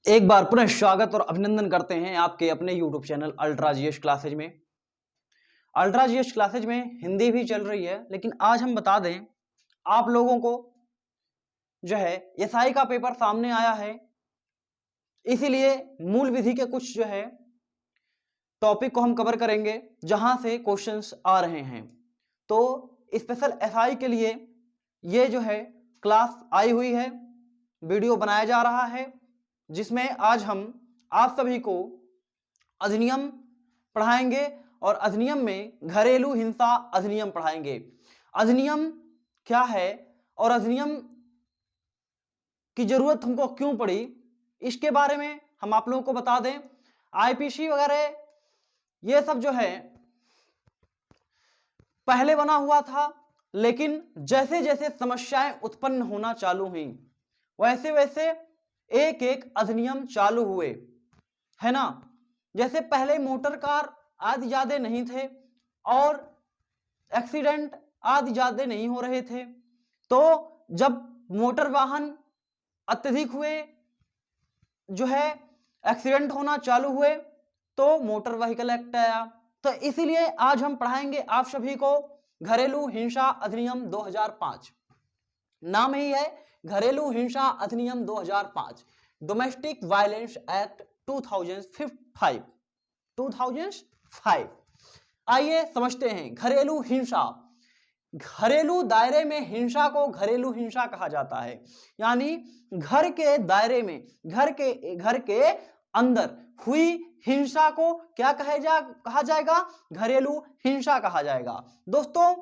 एक बार पुनः स्वागत और अभिनंदन करते हैं आपके अपने YouTube channel ultra GS classes में। अल्ट्रा जीएस क्लासेज में हिंदी भी चल रही है, लेकिन आज हम बता दें आप लोगों को जो है एसआई का पेपर सामने आया है, इसीलिए मूल विधि के कुछ जो है टॉपिक को हम कवर करेंगे जहां से क्वेश्चंस आ रहे हैं। तो स्पेशल एसआई के लिए ये जो है क्लास आई हुई है, वीडियो बनाया जा रहा है, जिसमें आज हम आप सभी को अधिनियम पढ़ाएंगे और अधिनियम में घरेलू हिंसा अधिनियम पढ़ाएंगे। अधिनियम क्या है और अधिनियम की जरूरत हमको क्यों पड़ी, इसके बारे में हम आप लोगों को बता दें। आईपीसी वगैरह ये सब जो है पहले बना हुआ था, लेकिन जैसे जैसे समस्याएं उत्पन्न होना चालू हुई वैसे वैसे एक एक अधिनियम चालू हुए, है ना। जैसे पहले मोटर कार आदि ज्यादा नहीं थे और एक्सीडेंट आदि ज्यादा नहीं हो रहे थे, तो जब मोटर वाहन अत्यधिक हुए जो है एक्सीडेंट होना चालू हुए तो मोटर व्हीकल एक्ट आया। तो इसीलिए आज हम पढ़ाएंगे आप सभी को घरेलू हिंसा अधिनियम 2005। नाम ही है घरेलू हिंसा अधिनियम 2005, डोमेस्टिक वायलेंस एक्ट 2005। आइए समझते हैं घरेलू हिंसा। घरेलू दायरे में हिंसा को घरेलू हिंसा कहा जाता है, यानी घर के दायरे में घर के अंदर हुई हिंसा को क्या कहा जाएगा? घरेलू हिंसा कहा जाएगा। दोस्तों,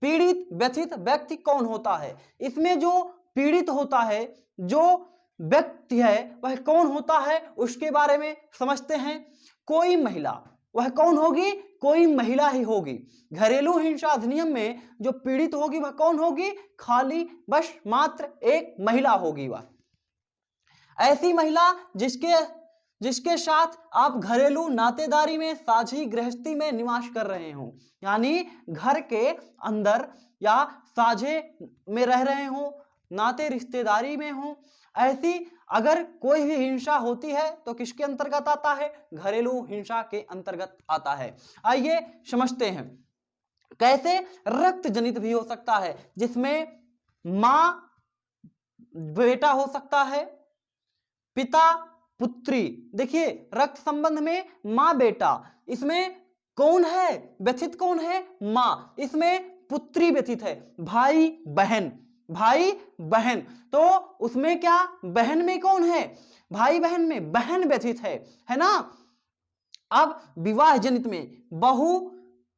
पीड़ित व्यथित व्यक्ति कौन होता है? इसमें जो पीड़ित होता है, जो व्यक्ति है, वह कौन होता है उसके बारे में समझते हैं। कोई महिला, वह कौन होगी? कोई महिला ही होगी। घरेलू हिंसा अधिनियम में जो पीड़ित होगी वह कौन होगी? खाली बस मात्र एक महिला होगी। वह ऐसी महिला जिसके साथ आप घरेलू नातेदारी में, साझी गृहस्थी में निवास कर रहे हो, यानी घर के अंदर या साझे में रह रहे हो, नाते रिश्तेदारी में हो। ऐसी अगर कोई भी हिंसा होती है तो किसके अंतर्गत आता है? घरेलू हिंसा के अंतर्गत आता है। आइए समझते हैं कैसे। रक्त जनित भी हो सकता है, जिसमें मां बेटा हो सकता है, पिता पुत्री। देखिए, रक्त संबंध में मां बेटा, इसमें कौन है व्यथित? कौन है? मां। इसमें पुत्री व्यथित है, भाई बहन। भाई बहन, तो उसमें क्या बहन में कौन है? भाई बहन में बहन व्यथित है ना। अब विवाह जनित में बहू,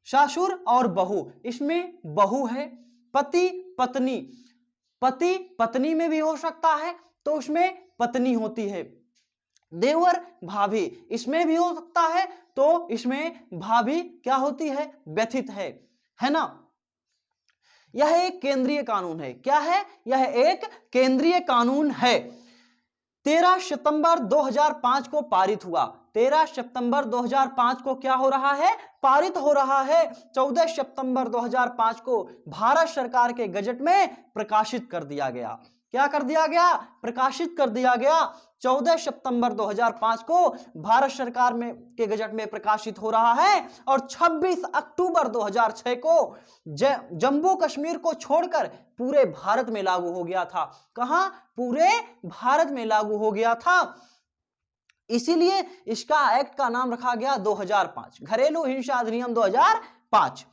ससुर और बहू, इसमें बहू है। पति पत्नी, पति पत्नी में भी हो सकता है तो उसमें पत्नी होती है। देवर भाभी, इसमें भी हो सकता है तो इसमें भाभी क्या होती है? व्यथित है ना। यह एक केंद्रीय कानून है। क्या है? यह एक केंद्रीय कानून है। 13 सितंबर 2005 को पारित हुआ। 13 सितंबर 2005 को क्या हो रहा है? पारित हो रहा है। 14 सितंबर 2005 को भारत सरकार के गजट में प्रकाशित कर दिया गया। क्या कर दिया गया? प्रकाशित कर दिया गया। 14 सितंबर 2005 को भारत सरकार में के गजट में प्रकाशित हो रहा है और 26 अक्टूबर 2006 को जम्मू कश्मीर को छोड़कर पूरे भारत में लागू हो गया था। कहां? पूरे भारत में लागू हो गया था। इसीलिए इसका एक्ट का नाम रखा गया 2005, घरेलू हिंसा अधिनियम 2005।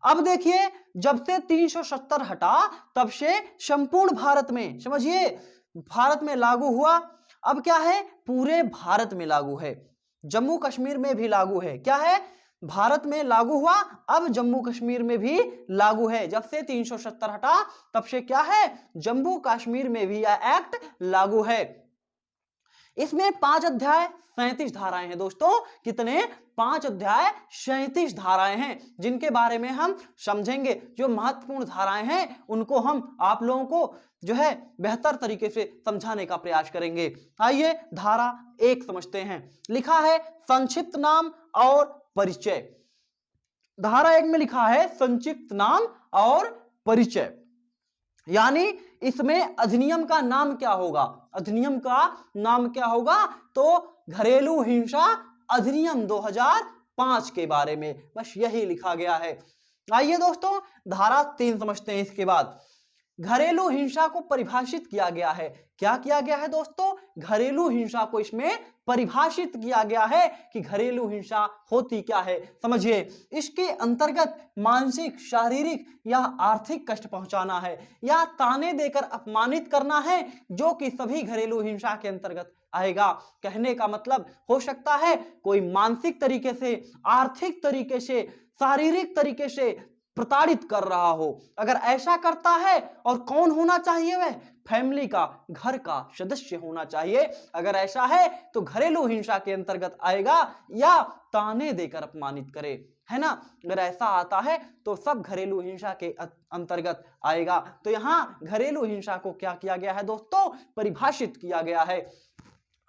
अब देखिए, जब से 370 हटा तब से संपूर्ण भारत में, समझिए, भारत में लागू हुआ। अब क्या है? पूरे भारत में लागू है, जम्मू कश्मीर में भी लागू है। क्या है? भारत में लागू हुआ, अब जम्मू कश्मीर में भी लागू है। जब से 370 हटा तब से क्या है? जम्मू कश्मीर में भी यह एक्ट लागू है। इसमें 5 अध्याय 37 धाराएं हैं। दोस्तों, कितने? 5 अध्याय 37 धाराएं हैं, जिनके बारे में हम समझेंगे। जो महत्वपूर्ण धाराएं हैं उनको हम आप लोगों को जो है बेहतर तरीके से समझाने का प्रयास करेंगे। आइए धारा 1 समझते हैं। लिखा है संक्षिप्त नाम और परिचय। धारा 1 में लिखा है संक्षिप्त नाम और परिचय। यानी इसमें अधिनियम का नाम क्या होगा, अधिनियम का नाम क्या होगा, तो घरेलू हिंसा अधिनियम 2005 के बारे में बस यही लिखा गया है। आइए दोस्तों धारा 3 समझते हैं। इसके बाद घरेलू हिंसा को परिभाषित किया गया है। क्या किया गया है दोस्तों, घरेलू हिंसा को इसमें परिभाषित किया गया है कि घरेलू हिंसा होती क्या है। समझिए, इसके अंतर्गत मानसिक, शारीरिक या आर्थिक कष्ट पहुंचाना है या ताने देकर अपमानित करना है, जो कि सभी घरेलू हिंसा के अंतर्गत आएगा। कहने का मतलब हो सकता है कोई मानसिक तरीके से, आर्थिक तरीके से, शारीरिक तरीके से प्रताड़ित कर रहा हो। अगर ऐसा करता है, और कौन होना चाहिए, वह फैमिली का, घर का सदस्य होना चाहिए। अगर ऐसा है तो घरेलू हिंसा के अंतर्गत आएगा, या ताने देकर अपमानित करे, है ना। अगर ऐसा आता है तो सब घरेलू हिंसा के अंतर्गत आएगा। तो यहां घरेलू हिंसा को क्या किया गया है दोस्तों, परिभाषित किया गया है।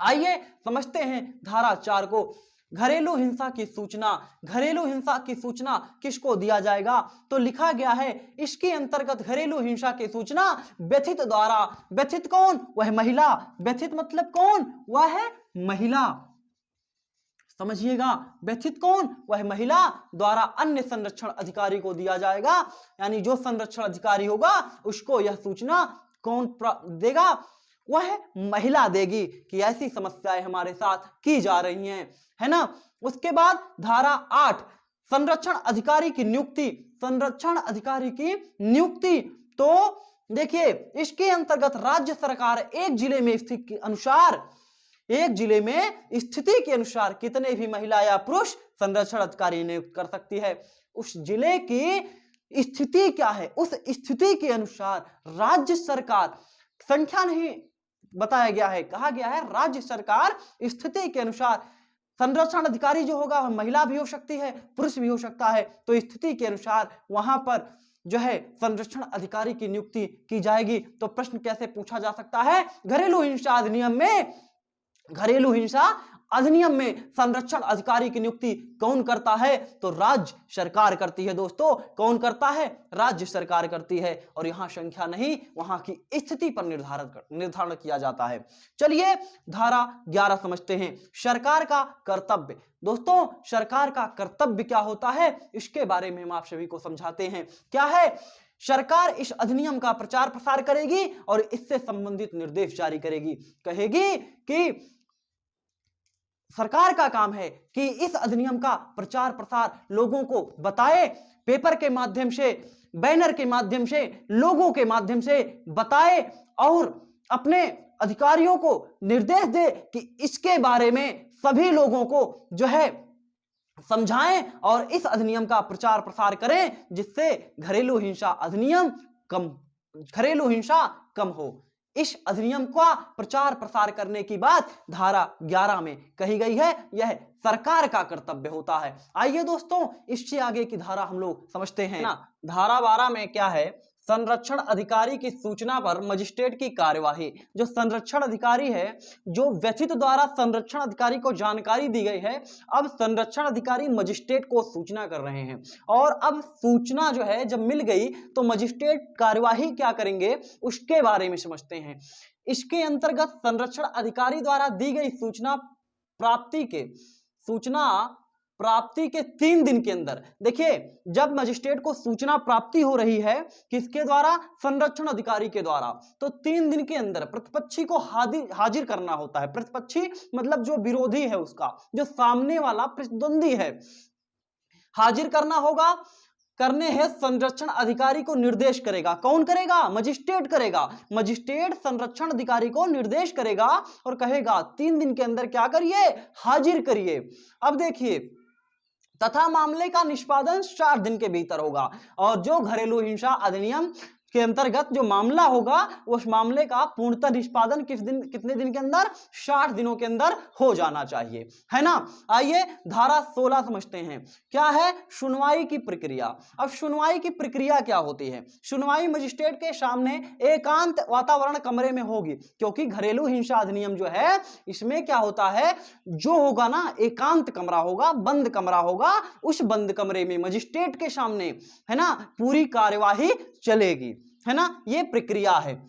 आइए समझते हैं धारा 4 को। घरेलू हिंसा की सूचना, घरेलू हिंसा की सूचना किसको दिया जाएगा, तो लिखा गया है इसके अंतर्गत घरेलू हिंसा की सूचना व्यथित द्वारा। व्यथित कौन, वह महिला। व्यथित मतलब कौन, वह है महिला। समझिएगा, व्यथित कौन, वह महिला द्वारा अन्य संरक्षण अधिकारी को दिया जाएगा। यानी जो संरक्षण अधिकारी होगा उसको यह सूचना कौन देगा, वह महिला देगी कि ऐसी समस्याएं हमारे साथ की जा रही हैं, है ना। उसके बाद धारा 8 संरक्षण अधिकारी की नियुक्ति। संरक्षण अधिकारी की नियुक्ति, तो देखिए इसके अंतर्गत राज्य सरकार एक जिले में स्थिति के अनुसार, एक जिले में स्थिति के अनुसार कितने भी महिला या पुरुष संरक्षण अधिकारी नियुक्त कर सकती है। उस जिले की स्थिति क्या है, उस स्थिति के अनुसार राज्य सरकार, संख्या नहीं बताया गया है, कहा गया है राज्य सरकार स्थिति के अनुसार संरक्षण अधिकारी जो होगा वह महिला भी हो सकती है, पुरुष भी हो सकता है। तो स्थिति के अनुसार वहां पर जो है संरक्षण अधिकारी की नियुक्ति की जाएगी। तो प्रश्न कैसे पूछा जा सकता है, घरेलू हिंसा अधिनियम में, घरेलू हिंसा अधिनियम में संरक्षण अधिकारी की नियुक्ति कौन करता है, तो राज्य सरकार करती है। दोस्तों कौन करता है, राज्य सरकार करती है। और यहां संख्या नहीं, वहां की स्थिति पर निर्धारण किया जाता है। चलिए धारा 11 समझते हैं, सरकार का कर्तव्य। दोस्तों सरकार का कर्तव्य क्या होता है, इसके बारे में हम आप सभी को समझाते हैं। क्या है, सरकार इस अधिनियम का प्रचार प्रसार करेगी और इससे संबंधित निर्देश जारी करेगी। कहेगी कि सरकार का काम है कि इस अधिनियम का प्रचार प्रसार लोगों को बताए, पेपर के माध्यम से, बैनर के माध्यम से, लोगों के माध्यम से बताए, और अपने अधिकारियों को निर्देश दे कि इसके बारे में सभी लोगों को जो है समझाएं और इस अधिनियम का प्रचार प्रसार करें, जिससे घरेलू हिंसा अधिनियम कम, घरेलू हिंसा कम हो। इस अधिनियम का प्रचार प्रसार करने की बात धारा 11 में कही गई है, यह सरकार का कर्तव्य होता है। आइए दोस्तों इससे आगे की धारा हम लोग समझते हैं ना। धारा 12 में क्या है, संरक्षण अधिकारी की सूचना पर मजिस्ट्रेट की कार्यवाही। जो संरक्षण अधिकारी है, जो व्यथित द्वारा संरक्षण अधिकारी को जानकारी दी गई है, अब संरक्षण अधिकारी मजिस्ट्रेट को सूचना कर रहे हैं, और अब सूचना जो है जब मिल गई तो मजिस्ट्रेट कार्यवाही क्या करेंगे उसके बारे में समझते हैं। इसके अंतर्गत संरक्षण अधिकारी द्वारा दी गई सूचना प्राप्ति के 3 दिन के अंदर, देखिए जब मजिस्ट्रेट को सूचना प्राप्ति हो रही है किसके द्वारा, संरक्षण अधिकारी के द्वारा, तो 3 दिन के अंदर प्रतिपक्षी को हाजिर करना होता है। प्रतिपक्षी मतलब जो विरोधी है उसका, जो सामने वाला प्रतिद्वंदी है, हाजिर करना होगा। करने है संरक्षण अधिकारी को निर्देश करेगा। कौन करेगा, मजिस्ट्रेट करेगा। मजिस्ट्रेट संरक्षण अधिकारी को निर्देश करेगा और कहेगा 3 दिन के अंदर क्या करिए, हाजिर करिए। अब देखिए, तथा मामले का निष्पादन 4 दिन के भीतर होगा। और जो घरेलू हिंसा अधिनियम के अंतर्गत जो मामला होगा उस मामले का पूर्णतः निष्पादन कितने दिन के अंदर, 60 दिनों के अंदर हो जाना चाहिए, है ना। आइए धारा 16 समझते हैं। क्या है, सुनवाई की प्रक्रिया। अब सुनवाई की प्रक्रिया क्या होती है, सुनवाई मजिस्ट्रेट के सामने एकांत वातावरण कमरे में होगी, क्योंकि घरेलू हिंसा अधिनियम जो है इसमें क्या होता है, जो होगा ना एकांत कमरा होगा, बंद कमरा होगा, उस बंद कमरे में मजिस्ट्रेट के सामने, है ना, पूरी कार्यवाही चलेगी। है ना, ये प्रक्रिया है।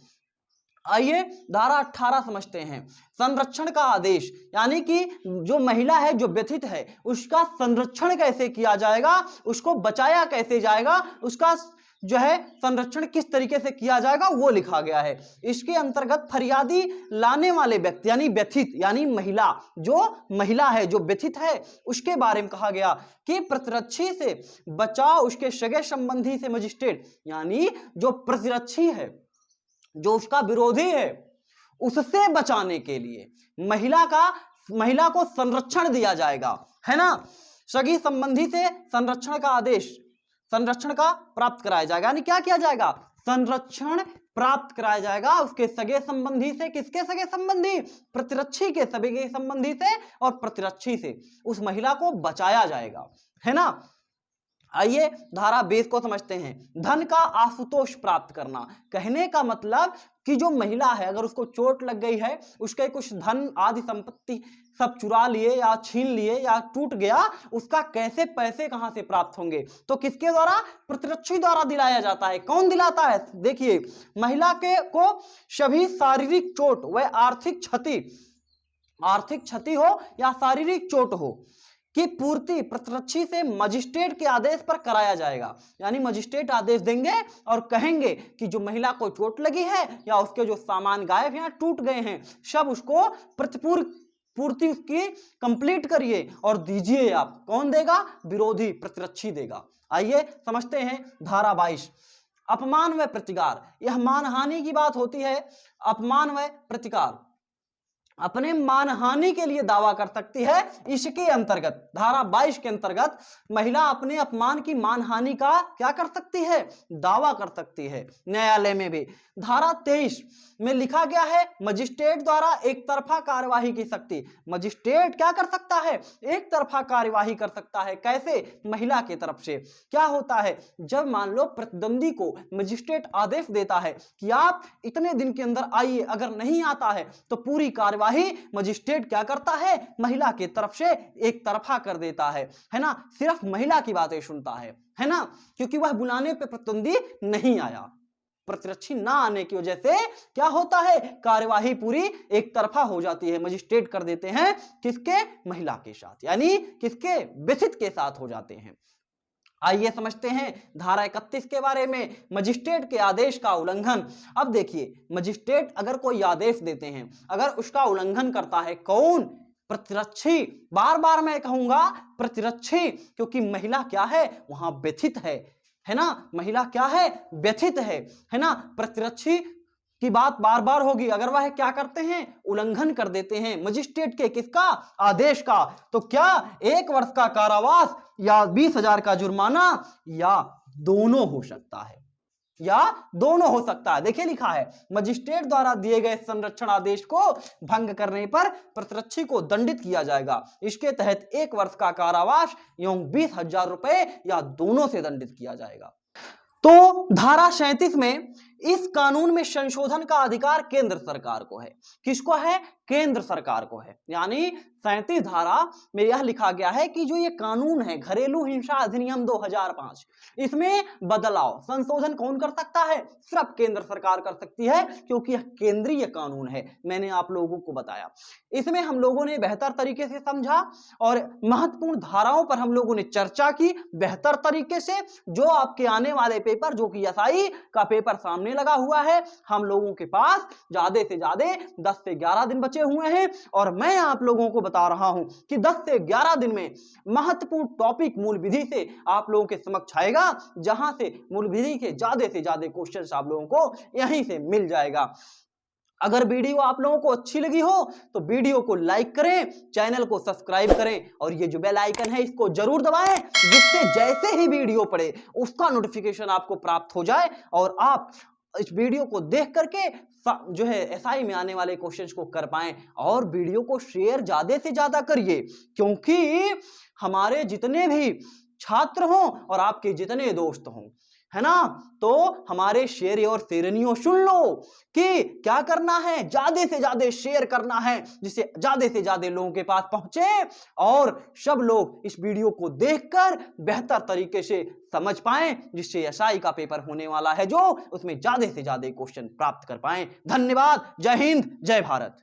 आइए धारा 18 समझते हैं। संरक्षण का आदेश, यानी कि जो महिला है, जो व्यथित है, उसका संरक्षण कैसे किया जाएगा, उसको बचाया कैसे जाएगा, उसका जो है संरक्षण किस तरीके से किया जाएगा वो लिखा गया है। इसके अंतर्गत फरियादी लाने वाले व्यक्ति यानी व्यथित यानी महिला, जो महिला है जो व्यथित है उसके बारे में कहा गया कि प्रतिरक्षी से बचाव उसके सगे संबंधी से मजिस्ट्रेट, यानी जो प्रतिरक्षी है, जो उसका विरोधी है, उससे बचाने के लिए महिला को संरक्षण दिया जाएगा, है ना। सगी संबंधी से संरक्षण का आदेश, संरक्षण का प्राप्त कराया जाएगा, यानी क्या किया जाएगा, संरक्षण प्राप्त कराया जाएगा उसके सगे संबंधी से। किसके सगे संबंधी, प्रतिरक्षी के सगे संबंधी से, और प्रतिरक्षी से उस महिला को बचाया जाएगा, है ना। आइए धारा 20 को समझते हैं। धन का आशुतोष प्राप्त करना, कहने का मतलब कि जो महिला है अगर उसको चोट लग गई है, उसके कुछ धन आदि संपत्ति सब चुरा लिए या छीन लिए या टूट गया, उसका कैसे पैसे कहां से प्राप्त होंगे, तो किसके द्वारा, प्रतिरक्षी द्वारा दिलाया जाता है। कौन दिलाता है, देखिए महिला को सभी शारीरिक चोट व आर्थिक क्षति हो या शारीरिक चोट हो की पूर्ति प्रतिरक्षी से मजिस्ट्रेट के आदेश पर कराया जाएगा। यानी मजिस्ट्रेट आदेश देंगे और कहेंगे कि जो महिला को चोट लगी है या उसके जो सामान गायब या टूट गए हैं, सब उसको पूर्ति उसकी कंप्लीट करिए और दीजिए आप। कौन देगा, विरोधी प्रतिरक्षी देगा। आइए समझते हैं धारा 22, अपमान व प्रतिकार। यह मानहानि की बात होती है। अपमान व प्रतिकार, अपने मानहानि के लिए दावा कर सकती है। इसके अंतर्गत धारा 22 के अंतर्गत महिला अपने अपमान की मानहानि का क्या कर सकती है, दावा कर सकती है न्यायालय में भी। धारा 23 में लिखा गया है मजिस्ट्रेट द्वारा एक तरफा कार्यवाही की शक्ति। मजिस्ट्रेट क्या कर सकता है, एक तरफा कार्यवाही कर सकता है। कैसे, महिला की तरफ से। क्या होता है, जब मान लो प्रतिद्वंदी को मजिस्ट्रेट आदेश देता है कि आप इतने दिन के अंदर आइए, अगर नहीं आता है तो पूरी कार्यवाही मजिस्ट्रेट क्या करता है, महिला की तरफ से एक तरफा कर देता है ना। सिर्फ महिला की बातें सुनता है ना, क्योंकि वह बुलाने पे प्रतिद्वंदी नहीं आया। प्रतिरक्षी ना आने की वजह से क्या होता है, कार्यवाही पूरी एक तरफा हो जाती है। मजिस्ट्रेट कर देते हैं किसके, महिला के साथ, यानी किसके, व्यथित के साथ हो जाते हैं। आइए समझते हैं धारा 31 के बारे में, मजिस्ट्रेट के आदेश का उल्लंघन। अब देखिए मजिस्ट्रेट अगर कोई आदेश देते हैं, अगर उसका उल्लंघन करता है कौन, प्रतिरक्षी। बार बार मैं कहूंगा प्रतिरक्षी, क्योंकि महिला क्या है, वहां व्यथित है ना, महिला क्या है, व्यथित है ना। प्रतिरक्षी की बात बार बार होगी। अगर वह क्या करते हैं, उल्लंघन कर देते हैं मजिस्ट्रेट के किसका, आदेश का, तो क्या 1 वर्ष का कारावास या 20,000 का जुर्माना या दोनों हो सकता है, या दोनों हो सकता है। देखिए लिखा है मजिस्ट्रेट द्वारा दिए गए संरक्षण आदेश को भंग करने पर प्रतिरक्षी को दंडित किया जाएगा। इसके तहत 1 वर्ष का कारावास एवं 20,000 रुपए या दोनों से दंडित किया जाएगा। तो धारा 37 में इस कानून में संशोधन का अधिकार केंद्र सरकार को है। किसको है, केंद्र सरकार को है। यानी 37 धारा में यह लिखा गया है कि जो ये कानून है घरेलू हिंसा अधिनियम 2005, इसमें बदलाव संशोधन कौन कर सकता है, सिर्फ केंद्र सरकार कर सकती है, क्योंकि यह केंद्रीय कानून है। मैंने आप लोगों को बताया, इसमें हम लोगों ने बेहतर तरीके से समझा और महत्वपूर्ण धाराओं पर हम लोगों ने चर्चा की बेहतर तरीके से। जो आपके आने वाले पेपर, जो कि एसआई का पेपर सामने लगा हुआ है, हम लोगों के पास ज्यादा से ज्यादा 10 से 11 दिन बचे हुए हैं, और मैं आप लोगों को बता रहा हूं कि 10 से 11 दिन में महत्वपूर्ण टॉपिक मूल विधि से आप लोगों के समक्ष आएगा, जहां से मूल विधि के ज्यादा से ज्यादा क्वेश्चन आप लोगों को यहीं से मिल जाएगा। अगर वीडियो आप लोगों को अच्छी लगी हो तो वीडियो को लाइक करें, चैनल को सब्सक्राइब करें, और ये जो बेल आइकन है इसको जरूर दबाएं, जिससे जैसे ही वीडियो पड़े उसका नोटिफिकेशन आपको प्राप्त हो जाए और आप इस वीडियो को देख करके जो है एसआई में आने वाले क्वेश्चंस को कर पाएं। और वीडियो को शेयर ज्यादा से ज्यादा करिए, क्योंकि हमारे जितने भी छात्र हों और आपके जितने दोस्त हों, है ना। तो हमारे शेर और शेरनियों सुन लो कि क्या करना है, ज्यादा से ज्यादा शेयर करना है जिससे ज्यादा से ज्यादा लोगों के पास पहुंचे और सब लोग इस वीडियो को देखकर बेहतर तरीके से समझ पाएं, जिससे एसआई का पेपर होने वाला है जो उसमें ज्यादा से ज्यादा क्वेश्चन प्राप्त कर पाएं। धन्यवाद। जय हिंद, जय भारत।